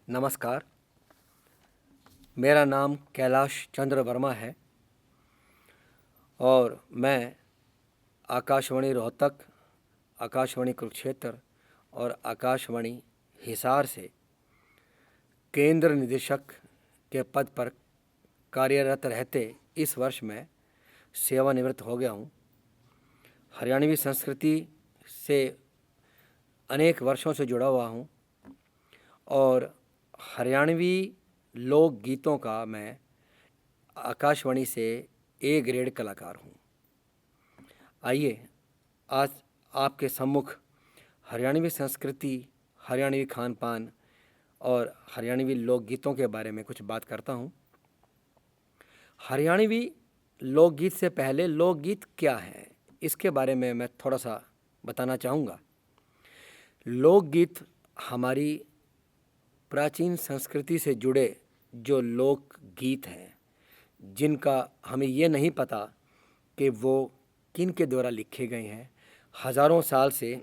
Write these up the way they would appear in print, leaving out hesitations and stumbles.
नमस्कार। मेरा नाम कैलाश चंद्र वर्मा है और मैं आकाशवाणी रोहतक, आकाशवाणी कुरुक्षेत्र और आकाशवाणी हिसार से केंद्र निदेशक के पद पर कार्यरत रहते इस वर्ष में सेवानिवृत्त हो गया हूँ। हरियाणवी संस्कृति से अनेक वर्षों से जुड़ा हुआ हूँ और हरियाणवी लोक गीतों का मैं आकाशवाणी से ए ग्रेड कलाकार हूँ। आइए आज आपके सम्मुख हरियाणवी संस्कृति, हरियाणवी खान पान और हरियाणवी लोकगीतों के बारे में कुछ बात करता हूँ। हरियाणवी लोकगीत से पहले लोकगीत क्या है, इसके बारे में मैं थोड़ा सा बताना चाहूँगा। लोकगीत हमारी प्राचीन संस्कृति से जुड़े जो लोकगीत हैं, जिनका हमें ये नहीं पता कि वो किन के द्वारा लिखे गए हैं, हज़ारों साल से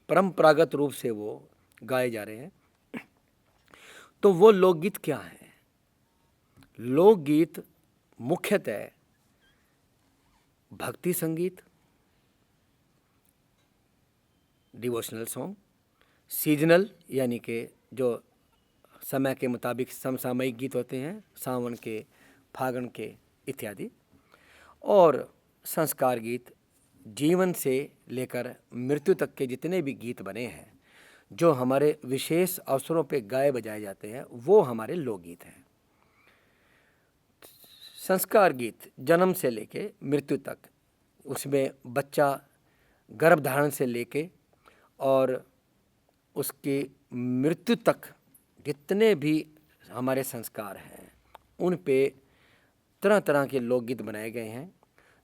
परंपरागत रूप से वो गाए जा रहे हैं। तो वो लोकगीत क्या हैं? लोकगीत मुख्यतः भक्ति संगीत, डिवोशनल सॉन्ग, सीजनल यानी कि जो समय के मुताबिक समसामयिक गीत होते हैं, सावन के, फागण के इत्यादि, और संस्कार गीत, जीवन से लेकर मृत्यु तक के जितने भी गीत बने हैं जो हमारे विशेष अवसरों पे गाए बजाए जाते हैं, वो हमारे लोकगीत हैं। संस्कार गीत जन्म से लेके मृत्यु तक, उसमें बच्चा गर्भधारण से लेके और उसकी मृत्यु तक जितने भी हमारे संस्कार हैं, उन पे तरह तरह के लोकगीत बनाए गए हैं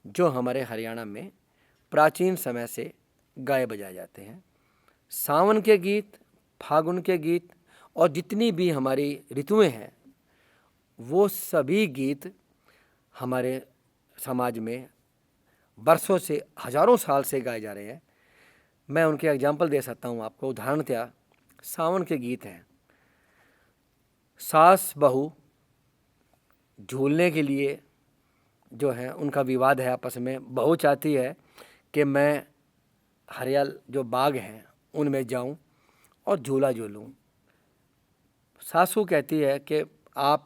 जो हमारे हरियाणा में प्राचीन समय से गाए बजाए जाते हैं। सावन के गीत, फागुन के गीत और जितनी भी हमारी ऋतुएं हैं, वो सभी गीत हमारे समाज में बरसों से, हजारों साल से गाए जा रहे हैं। मैं उनके एग्जाम्पल दे सकता हूँ आपको। उदाहरणतः सावन के गीत हैं। सास बहू झूलने के लिए जो है उनका विवाद है आपस में। बहू चाहती है कि मैं हरियाल जो बाग हैं उनमें जाऊं और झूला झूलूं। सासू कहती है कि आप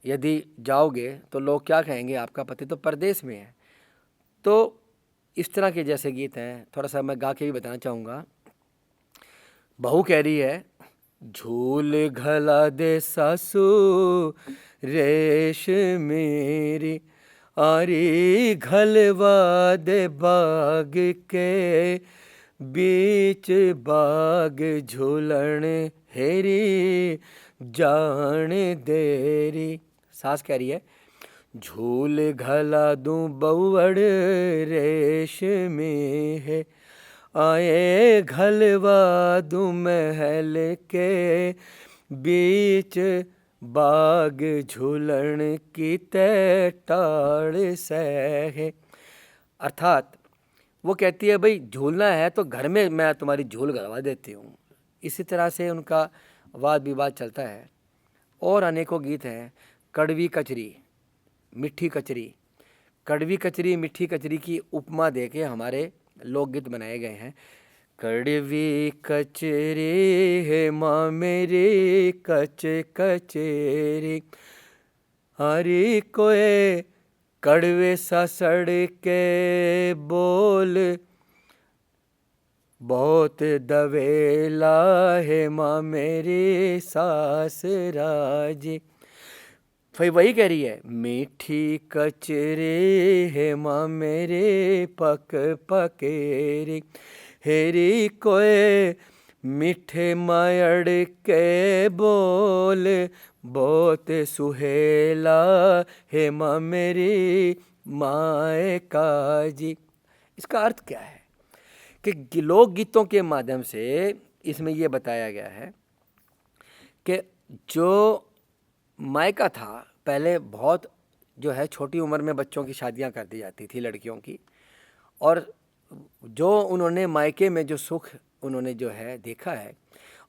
यदि जाओगे तो लोग क्या कहेंगे, आपका पति तो परदेश में है। तो इस तरह के जैसे गीत हैं। थोड़ा सा मैं गा के भी बताना चाहूँगा। बहू कह रही है, झूल घला दे सासू रेश मेरी, आरी घलवा दे बाग के बीच, बाग झूलन हेरी जान देरी। सास कह रही है, झूल घला दूं बउड़ रेश में है, आए घलवा दूं महल के बीच, बाग झूलन की तय टाड़ सहे। अर्थात वो कहती है, भाई झूलना है तो घर में मैं तुम्हारी झूल घलवा देती हूँ। इसी तरह से उनका वाद विवाद चलता है। और अनेकों गीत हैं। कड़वी कचरी, मिठी कचरी। कड़वी कचरी, मिठी कचरी की उपमा देके हमारे लोकगीत बनाए गए हैं। कड़वी कचरी है माँ मेरी कच कचेरी, हरी कोए कड़वे सा सड़ के बोल, बहुत दवेला है माँ मेरी सास राजी। फिर वही कह रही है, मीठी कचरी है माँ मेरे पक पकेरी, हेरी कोए मीठे मायड़ के बोल, बहुत सुहेला है माँ मेरी माए काजी। इसका अर्थ क्या है कि लोकगीतों के माध्यम से इसमें यह बताया गया है कि जो मायका था, पहले बहुत जो है छोटी उम्र में बच्चों की शादियां कर दी जाती थी, लड़कियों की, और जो उन्होंने मायके में जो सुख उन्होंने जो है देखा है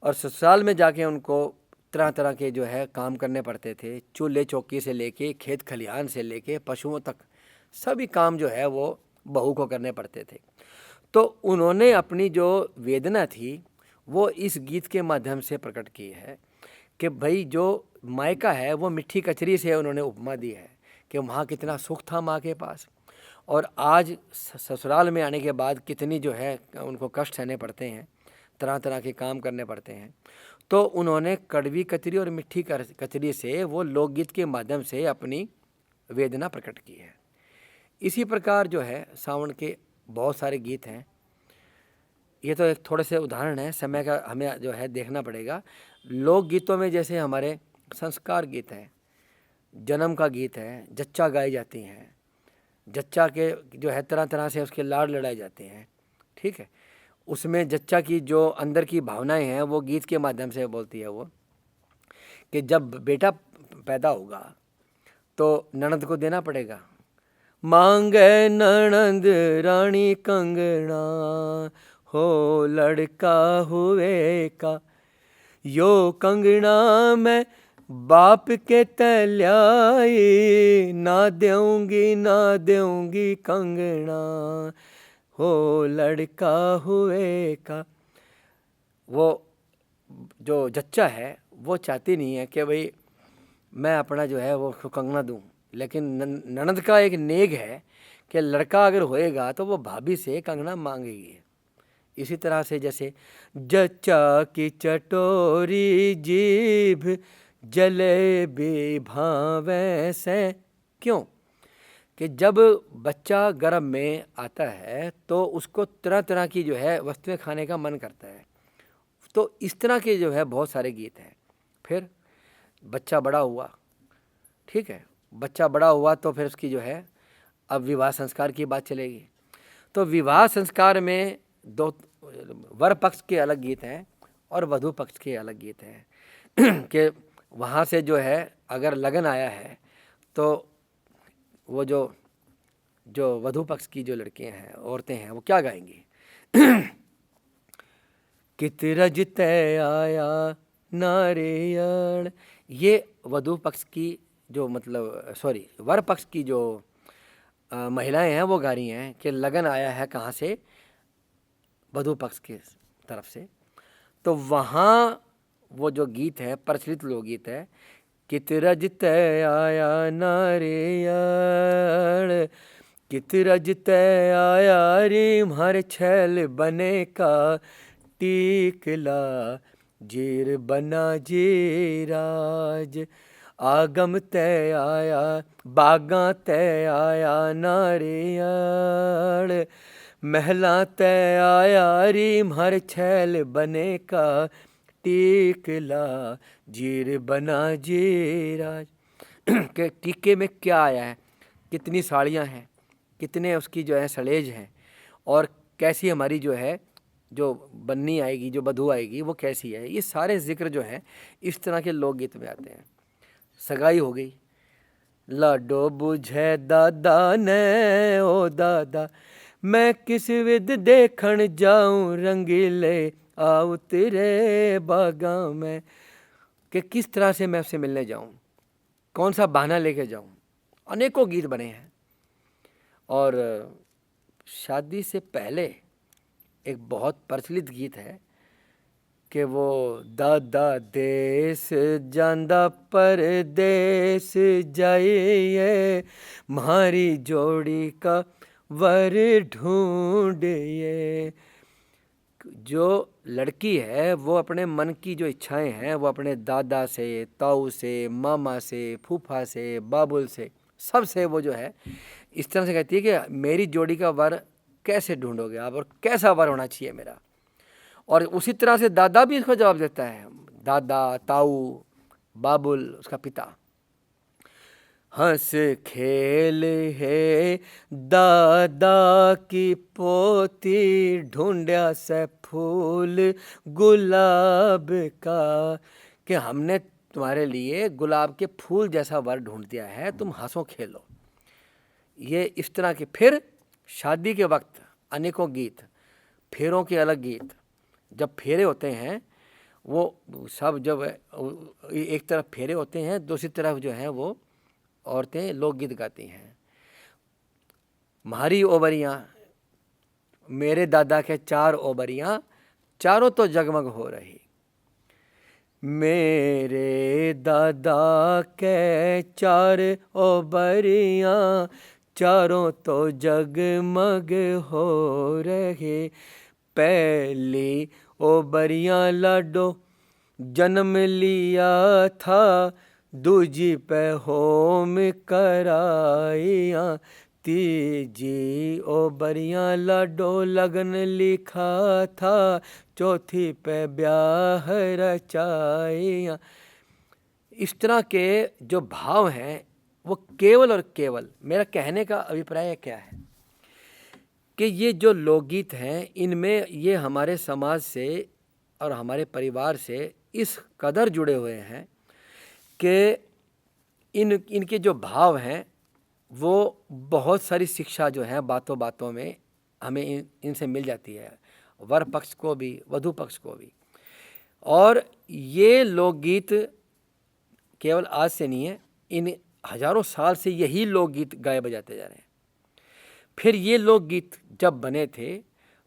और ससुराल में जाके उनको तरह तरह के जो है काम करने पड़ते थे, चूल्हे चौकी से लेके खेत खलिहान से लेके पशुओं तक सभी काम जो है वो बहू को करने पड़ते थे। तो उन्होंने अपनी जो वेदना थी वो इस गीत के माध्यम से प्रकट की है कि भाई जो मायका है वो मिट्टी कचरी से उन्होंने उपमा दी है कि वहाँ कितना सुख था माँ के पास, और आज ससुराल में आने के बाद कितनी जो है उनको कष्ट सहने पड़ते हैं, तरह तरह के काम करने पड़ते हैं। तो उन्होंने कड़वी कचरी और मिट्टी कचरी से वो लोकगीत के माध्यम से अपनी वेदना प्रकट की है। इसी प्रकार जो है सावन के बहुत सारे गीत हैं। ये तो एक थोड़े से उदाहरण है, समय का हमें जो है देखना पड़ेगा। लोकगीतों में जैसे हमारे संस्कार गीत हैं, जन्म का गीत है, जच्चा गाई जाती हैं, जच्चा के जो है तरह तरह से उसके लाड़ लड़ाए जाते हैं, ठीक है। उसमें जच्चा की जो अंदर की भावनाएं हैं वो गीत के माध्यम से बोलती है वो कि जब बेटा पैदा होगा तो ननद को देना पड़ेगा। मांगे ननद रानी कंगना, हो लड़का हुए का, यो कंगना मैं बाप के तल्याई, ना देऊंगी कंगना, हो लड़का हुए का। वो जो जच्चा है वो चाहती नहीं है कि भाई मैं अपना जो है वो कंगना दूं, लेकिन ननद का एक नेग है कि लड़का अगर होएगा तो वो भाभी से कंगना मांगेगी। इसी तरह से जैसे जच्चा की चटोरी जीभ जलेबी भावे से, क्यों कि जब बच्चा गर्भ में आता है तो उसको तरह तरह की जो है वस्तुएं खाने का मन करता है। तो इस तरह के जो है बहुत सारे गीत हैं। फिर बच्चा बड़ा हुआ, ठीक है, बच्चा बड़ा हुआ तो फिर उसकी जो है अब विवाह संस्कार की बात चलेगी। तो विवाह संस्कार में दो वर पक्ष के अलग गीत हैं और वधू पक्ष के अलग गीत हैं कि वहाँ से जो है अगर लगन आया है तो वो जो वधू पक्ष की जो लड़कियां हैं, औरतें हैं, वो क्या गाएंगी कित रजते आया नारियल। ये वधू पक्ष की जो मतलब वर पक्ष की जो महिलाएं हैं वो गा रही हैं कि लगन आया है कहाँ से, वधू पक्ष की तरफ से। तो वहाँ वो जो गीत है प्रचलित लोकगीत है, कित रजते आया नारियल, कित रजते आया रे हर छैल बने का, टीकला जीर बना जीराज, आगम तय आया बागा तय आया नारियल, महला तय आया रीम हर छैल बने का, टीकला जीर बना जीराज। के टीके में क्या आया है, कितनी साड़ियाँ हैं, कितने उसकी जो है सलेज हैं, और कैसी हमारी जो है जो बन्नी आएगी, जो बधू आएगी वो कैसी है, ये सारे जिक्र जो है इस तरह के लोकगीत में आते हैं। सगाई हो गई, लाडो बुझे दादा ने ओ दादा, मैं किस विद देखण जाऊं रंगीले आओ तेरे बागा में, कि किस तरह से मैं उससे मिलने जाऊं, कौन सा बहाना लेके जाऊं। अनेकों गीत बने हैं। और शादी से पहले एक बहुत प्रचलित गीत है कि वो दादा देश जांदा परदेश जाइए, म्हारी जोड़ी का वर ढूंढिए। जो लड़की है वो अपने मन की जो इच्छाएं हैं वो अपने दादा से, ताऊ से, मामा से, फूफा से, बाबुल से, सब से वो जो है इस तरह से कहती है कि मेरी जोड़ी का वर कैसे ढूंढोगे आप, और कैसा वर होना चाहिए मेरा। और उसी तरह से दादा भी इसको जवाब देता है, दादा, ताऊ, बाबुल, उसका पिता। हंस खेल है दादा की पोती, ढूंढा से फूल गुलाब का, कि हमने तुम्हारे लिए गुलाब के फूल जैसा वर ढूंढ दिया है, तुम हंसो खेलो। ये इस तरह के। फिर शादी के वक्त अनेकों गीत, फेरों के अलग गीत। जब फेरे होते हैं वो सब जब एक तरफ फेरे होते हैं, दूसरी तरफ जो है वो औरतें लोकगीत गाती हैं। म्हारी ओबरियाँ, मेरे दादा के 4 ओबरियाँ, चारों तो जगमग हो रही। मेरे दादा के 4 ओबरियाँ, चारों तो जगमग हो रहे। पहली ओबरियाँ लाडो जन्म लिया था, दूजी पे होम कराइया, तीजी ओबरियाँ लाडो लगन लिखा था, चौथी पे ब्याह रचाइया। इस तरह के जो भाव हैं वो केवल और केवल, मेरा कहने का अभिप्राय क्या है कि ये जो लोकगीत हैं इनमें ये हमारे समाज से और हमारे परिवार से इस कदर जुड़े हुए हैं कि इनके जो भाव हैं वो बहुत सारी शिक्षा जो है बातों बातों में हमें इनसे मिल जाती है, वर पक्ष को भी वधु पक्ष को भी। और ये लोकगीत केवल आज से नहीं है, इन हजारों साल से यही लोकगीत गाए बजाते जा रहे हैं। फिर ये लोकगीत जब बने थे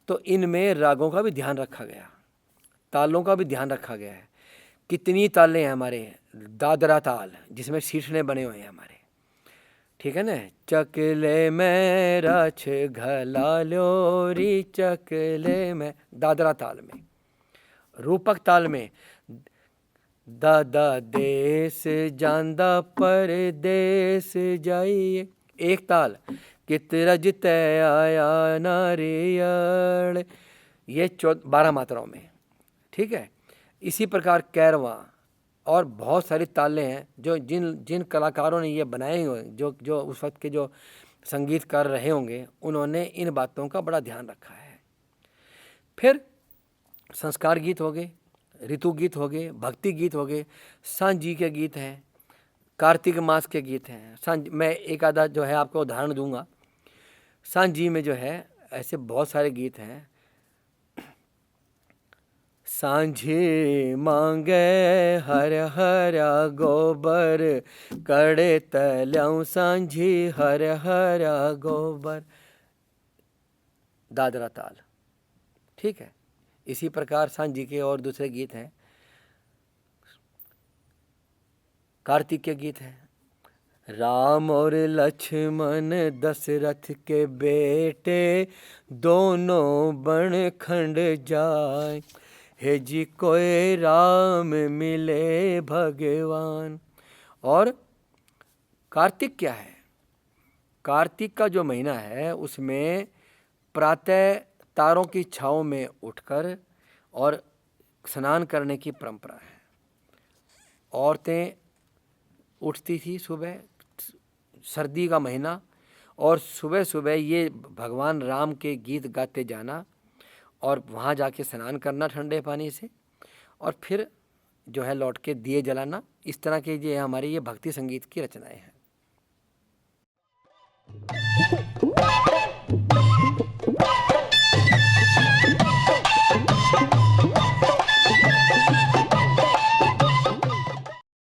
तो इनमें रागों का भी ध्यान रखा गया, तालों का भी ध्यान रखा गया है। कितनी तालें हैं हमारे, दादरा ताल जिसमें शीर्षने बने हुए हैं हमारे, ठीक है ना। चकले में राछ घला ल्योरी, चकले में, दादरा ताल में। रूपक ताल में दादा देश ਜਾਂਦਾ परदेश जाइए, एक ताल कित रजते आया नारियल, ये 12 मात्राओं में, ठीक है। इसी प्रकार कैरवा और बहुत सारी तालें हैं जो जिन कलाकारों ने ये बनाए हुए, जो उस वक्त के जो संगीतकार रहे होंगे, उन्होंने इन बातों का बड़ा ध्यान रखा है। फिर संस्कार गीत हो गए, ऋतु गीत हो गए, भक्ति गीत हो गए, सांझी के गीत हैं, कार्तिक मास के गीत हैं। सांझ, मैं एक आधा जो है आपको उदाहरण दूंगा। सांझी में जो है ऐसे बहुत सारे गीत हैं। सांझी मांगे हर हरा गोबर, कड़े तल्याऊं सांझी हर हरा गोबर, दादरा ताल, ठीक है। इसी प्रकार सांझी के और दूसरे गीत हैं, कार्तिक के गीत हैं। राम और लक्ष्मण दशरथ के बेटे, दोनों बन खंड जाए, हे जी कोई राम मिले भगवान। और कार्तिक क्या है, कार्तिक का जो महीना है उसमें प्रातः तारों की छाँव में उठकर और स्नान करने की परंपरा है। औरतें उठती थी सुबह, सर्दी का महीना, और सुबह सुबह ये भगवान राम के गीत गाते जाना और वहाँ जाके स्नान करना ठंडे पानी से, और फिर जो है लौट के दिए जलाना। इस तरह के ये हमारे ये भक्ति संगीत की रचनाएं हैं।